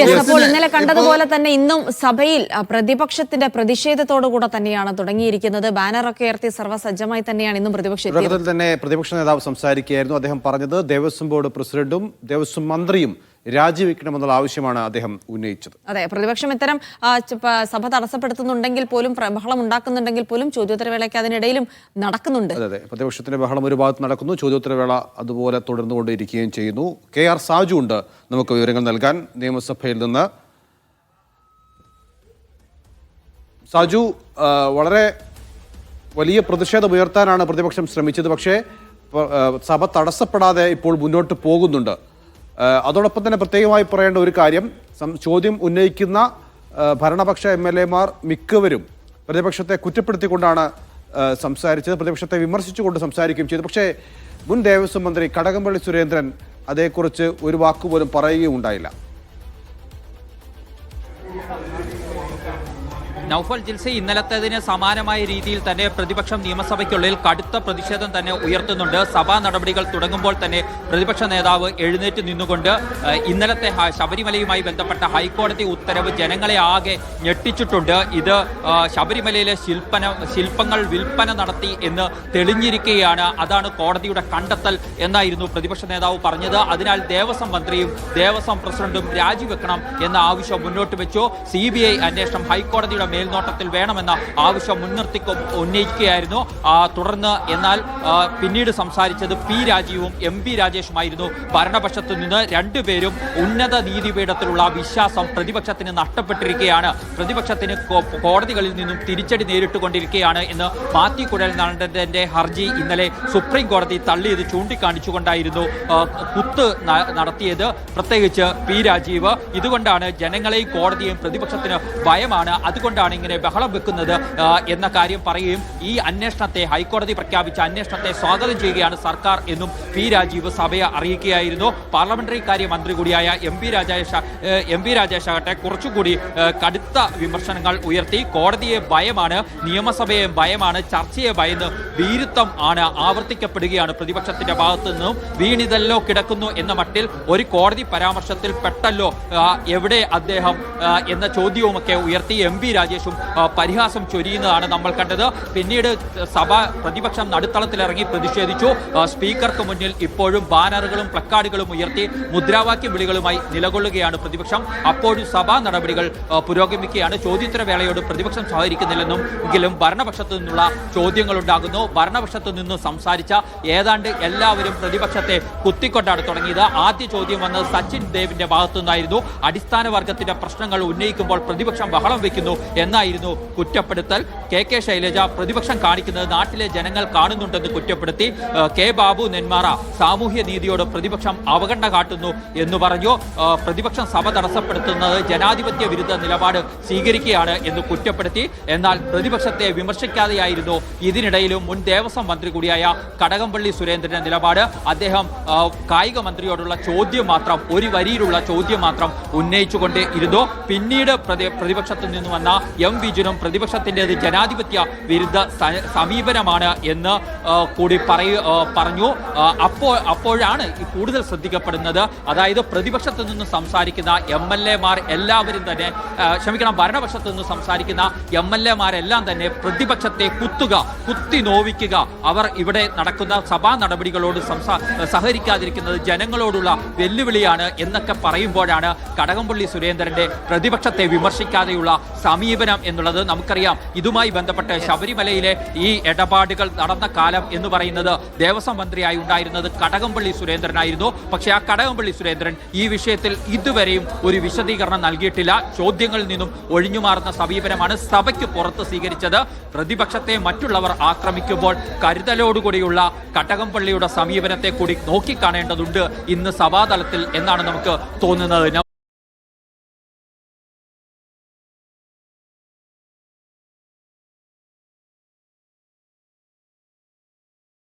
അപ്പോൾ ഇന്നലെ കണ്ടതുപോലെ തന്നെ ഇന്നും സഭയിൽ പ്രതിപക്ഷത്തിന്റെ പ്രതിഷേധത്തോടുകൂടെ തന്നെയാണ് തുടങ്ങിയിരിക്കുന്നത്. ബാനറൊക്കെ ഉയർത്തി സർവ്വസജ്ജമായി തന്നെയാണ് ഇന്നും പ്രതിപക്ഷം തന്നെ പ്രതിപക്ഷ നേതാവ് സംസാരിക്കുകയായിരുന്നു. അദ്ദേഹം പറഞ്ഞത് ദേവസ്വം ബോർഡ് പ്രസിഡന്റും ദേവസ്വം മന്ത്രിയും രാജിവെക്കണമെന്നുള്ള ആവശ്യമാണ് അദ്ദേഹം ഉന്നയിച്ചത്. അതെ, പ്രതിപക്ഷം ഇത്തരം സഭ തടസ്സപ്പെടുത്തുന്നുണ്ടെങ്കിൽ പോലും, ബഹളം ഉണ്ടാക്കുന്നുണ്ടെങ്കിൽ പോലും ചോദ്യോത്തരവേളയ്ക്ക് അതിനിടയിലും നടക്കുന്നുണ്ട്. അതെ, പ്രതിപക്ഷത്തിന്റെ ബഹളം ഒരു ഭാഗത്ത് നടക്കുന്നു, ചോദ്യോത്തരവേള അതുപോലെ തുടർന്നുകൊണ്ടിരിക്കുകയും ചെയ്യുന്നു. KR സാജു ഉണ്ട് നമുക്ക് വിവരങ്ങൾ നൽകാൻ നിയമസഭയിൽ നിന്ന്. സാജു, വളരെ വലിയ പ്രതിഷേധം ഉയർത്താനാണ് പ്രതിപക്ഷം ശ്രമിച്ചത്. പക്ഷേ സഭ തടസ്സപ്പെടാതെ ഇപ്പോൾ മുന്നോട്ട് പോകുന്നുണ്ട്. അതോടൊപ്പം തന്നെ പ്രത്യേകമായി പറയേണ്ട ഒരു കാര്യം, ചോദ്യം ഉന്നയിക്കുന്ന ഭരണപക്ഷ MLA-മാർ മിക്കവരും പ്രതിപക്ഷത്തെ കുറ്റപ്പെടുത്തിക്കൊണ്ടാണ് സംസാരിച്ചത്, പ്രതിപക്ഷത്തെ വിമർശിച്ചുകൊണ്ട് സംസാരിക്കുകയും ചെയ്തു. പക്ഷേ മുൻ ദേവസ്വം മന്ത്രി കടകംപള്ളി സുരേന്ദ്രൻ അതേക്കുറിച്ച് ഒരു വാക്കുപോലും പറയുകയും ഉണ്ടായില്ല. നൗഫൽ ജിൽസി, ഇന്നലത്തേതിന് സമാനമായ രീതിയിൽ തന്നെ പ്രതിപക്ഷം നിയമസഭയ്ക്കുള്ളിൽ കടുത്ത പ്രതിഷേധം തന്നെ ഉയർത്തുന്നുണ്ട്. സഭാ നടപടികൾ തുടങ്ങുമ്പോൾ തന്നെ പ്രതിപക്ഷ നേതാവ് എഴുന്നേറ്റ് നിന്നുകൊണ്ട് ഇന്നലത്തെ ശബരിമലയുമായി ബന്ധപ്പെട്ട ഹൈക്കോടതി ഉത്തരവ് ജനങ്ങളെ ആകെ ഞെട്ടിച്ചിട്ടുണ്ട്. ഇത് ശബരിമലയിലെ ശില്പങ്ങൾ വിൽപ്പന നടത്തി എന്ന് തെളിഞ്ഞിരിക്കുകയാണ്, അതാണ് കോടതിയുടെ കണ്ടെത്തൽ എന്നായിരുന്നു പ്രതിപക്ഷ നേതാവ് പറഞ്ഞത്. അതിനാൽ ദേവസ്വം മന്ത്രിയും ദേവസ്വം പ്രസിഡന്റും രാജിവെക്കണം എന്ന ആവശ്യം മുന്നോട്ട് വെച്ചു. CBI അന്വേഷണം ഹൈക്കോടതിയുടെ മേൽനോട്ടത്തിൽ വേണമെന്ന ആവശ്യം മുൻനിർത്തി ഉന്നയിക്കുകയായിരുന്നു. തുടർന്ന് എന്നാൽ പിന്നീട് സംസാരിച്ചത് P. രാജീവും MP. രാജേഷുമായിരുന്നു. ഭരണപക്ഷത്തു നിന്ന് രണ്ടുപേരും ഉന്നത നീതിപീഠത്തിലുള്ള വിശ്വാസം പ്രതിപക്ഷത്തിന് നഷ്ടപ്പെട്ടിരിക്കുകയാണ്, പ്രതിപക്ഷത്തിന് കോടതികളിൽ നിന്നും തിരിച്ചടി നേരിട്ടുകൊണ്ടിരിക്കുകയാണ് എന്ന് മാത്യു കുഴൽനാടന്റെ ഹർജി ഇന്നലെ സുപ്രീം കോടതി തള്ളിയത് ചൂണ്ടിക്കാണിച്ചുകൊണ്ടായിരുന്നു കുത്ത് നടത്തിയത്, പ്രത്യേകിച്ച് P. രാജീവ്. ഇതുകൊണ്ടാണ് ജനങ്ങളെയും കോടതിയെയും പ്രതിപക്ഷത്തിന് ഭയമാണ്, അതുകൊണ്ടാണ് ഇങ്ങനെ ബഹളം വെക്കുന്നത് എന്ന കാര്യം പറയുകയും ഈ അന്വേഷണത്തെ, ഹൈക്കോടതി പ്രഖ്യാപിച്ച അന്വേഷണത്തെ സ്വാഗതം ചെയ്യുകയാണ് സർക്കാർ എന്നും P. രാജീവ് സഭയെ അറിയിക്കുകയായിരുന്നു. പാർലമെന്ററി കാര്യ മന്ത്രി കൂടിയായ MP. രാജേഷ് ആകട്ടെ കുറച്ചുകൂടി കടുത്ത വിമർശനങ്ങൾ ഉയർത്തി. കോടതിയെ ഭയമാണ്, നിയമസഭയെ ഭയമാണ്, ചർച്ചയെ ഭയന്ന് ഭീരുത്വം ആണ് ആവർത്തിക്കപ്പെടുകയാണ് പ്രതിപക്ഷത്തിന്റെ ഭാഗത്തു നിന്നും. വീണിതല്ലോ കിടക്കുന്നു എന്ന മട്ടിൽ ഒരു കോടതി പരാമർശത്തിൽ പെട്ടല്ലോ എവിടെ അദ്ദേഹം എന്ന ചോദ്യവുമൊക്കെ ഉയർത്തി MP. രാജേഷും പരിഹാസം ചൊരിയുന്നതാണ് നമ്മൾ കണ്ടത്. പിന്നീട് പ്രതിപക്ഷം നടുത്തളത്തിലിറങ്ങി പ്രതിഷേധിച്ചു. സ്പീക്കർക്ക് മുന്നിൽ ഇപ്പോഴും ബാനറുകളും പ്ലക്കാർഡുകളും ഉയർത്തി മുദ്രാവാക്യ വിളികളുമായി നിലകൊള്ളുകയാണ് പ്രതിപക്ഷം. അപ്പോഴും സഭാ നടപടികൾ പുരോഗമിക്കുകയാണ്. ചോദ്യോത്തരവേളയോട് പ്രതിപക്ഷം സഹകരിക്കുന്നില്ലെന്നും ഭരണപക്ഷത്തു നിന്നുള്ള ചോദ്യങ്ങൾ ഉണ്ടാകുന്നു. ഭരണപക്ഷത്തു നിന്ന് സംസാരിച്ച ഏതാണ്ട് എല്ലാവരും പ്രതിപക്ഷത്തെ കുത്തിക്കൊണ്ടാണ് തുടങ്ങിയത്. ആദ്യ ചോദ്യം വന്നത് സച്ചിൻ ദേവിന്റെ ഭാഗത്തു നിന്നായിരുന്നു. അടിസ്ഥാന വർഗത്തിന്റെ പ്രശ്നങ്ങൾ ഉന്നയിക്കുമ്പോൾ പ്രതിപക്ഷം ബഹളം വയ്ക്കുന്നു എന്നായിരുന്നു കുറ്റപ്പെടുത്തൽ. KK ശൈലജ പ്രതിപക്ഷം കാണിക്കുന്നത് നാട്ടിലെ ജനങ്ങൾ കാണുന്നുണ്ടെന്ന് കുറ്റപ്പെടുത്തി. K. ബാബു നെന്മാറ സാമൂഹ്യ നീതിയോട് പ്രതിപക്ഷം അവഗണന കാട്ടുന്നു എന്ന് പറഞ്ഞു. പ്രതിപക്ഷം സഭ തടസ്സപ്പെടുത്തുന്നത് ജനാധിപത്യ വിരുദ്ധ നിലപാട് സ്വീകരിക്കുകയാണ് എന്ന് കുറ്റപ്പെടുത്തി. എന്നാൽ പ്രതിപക്ഷത്തെ വിമർശിക്കാതെയായിരുന്നു ഇതിനിടയിലും മുൻ ദേവസ്വം മന്ത്രി കൂടിയായ കടകംപള്ളി സുരേന്ദ്രന്റെ നിലപാട്. അദ്ദേഹം കായിക മന്ത്രിയോടുള്ള ചോദ്യം മാത്രം, ഒരു വരിയിലുള്ള ചോദ്യം മാത്രം ഉന്നയിച്ചുകൊണ്ട് ഇരുന്നു. പിന്നീട് പ്രതിപക്ഷത്തു നിന്ന് വന്ന M. വിജയനും പ്രതിപക്ഷത്തിൻ്റെത് ജനാധിപത്യ വിരുദ്ധ സമീപനമാണ് എന്ന് കൂടി പറഞ്ഞു. അപ്പോഴാണ് കൂടുതൽ ശ്രദ്ധിക്കപ്പെടുന്നത്. അതായത് പ്രതിപക്ഷത്തു നിന്ന് സംസാരിക്കുന്ന MLA-മാർ എല്ലാവരും തന്നെ ഭരണപക്ഷത്തു നിന്ന് സംസാരിക്കുന്ന MLA-മാരെല്ലാം തന്നെ പ്രതിപക്ഷത്തെ കുത്തി നോവിക്കുക, അവർ ഇവിടെ നടക്കുന്ന സഭാ നടപടികളോട് സഹകരിക്കാതിരിക്കുന്നത് ജനങ്ങളോടുള്ള വെല്ലുവിളിയാണ് എന്നൊക്കെ പറയുമ്പോഴാണ് കടകംപള്ളി സുരേന്ദ്രന്റെ പ്രതിപക്ഷത്തെ വിമർശിക്കാതെയുള്ള സമീപനം എന്നുള്ളത് നമുക്കറിയാം. ഇതുമായി ബന്ധപ്പെട്ട് ശബരിമലയിലെ ഈ ഇടപാടുകൾ നടന്ന കാലം എന്ന് പറയുന്നത് ദേവസ്വം മന്ത്രിയായി ഉണ്ടായിരുന്നത് കടകംപള്ളി സുരേന്ദ്രനായിരുന്നു. പക്ഷേ ആ കടകംപള്ളി സുരേന്ദ്രൻ ഈ വിഷയത്തിൽ ഇതുവരെയും ഒരു വിശദീകരണം നൽകിയിട്ടില്ല. ചോദ്യങ്ങളിൽ നിന്നും ഒഴിഞ്ഞുമാറുന്ന സമീപനമാണ് സഭയ്ക്ക് പുറത്ത് സ്വീകരിച്ചത്. പ്രതിപക്ഷത്തെ മറ്റുള്ളവർ ആക്രമിക്കുമ്പോൾ കരുതലോടുകൂടിയുള്ള കടകംപള്ളിയുടെ സമീപനത്തെ കൂടി നോക്കിക്കാണേണ്ടതുണ്ട് ഇന്ന് സഭാതലത്തിൽ എന്നാണ് നമുക്ക് തോന്നുന്നത്.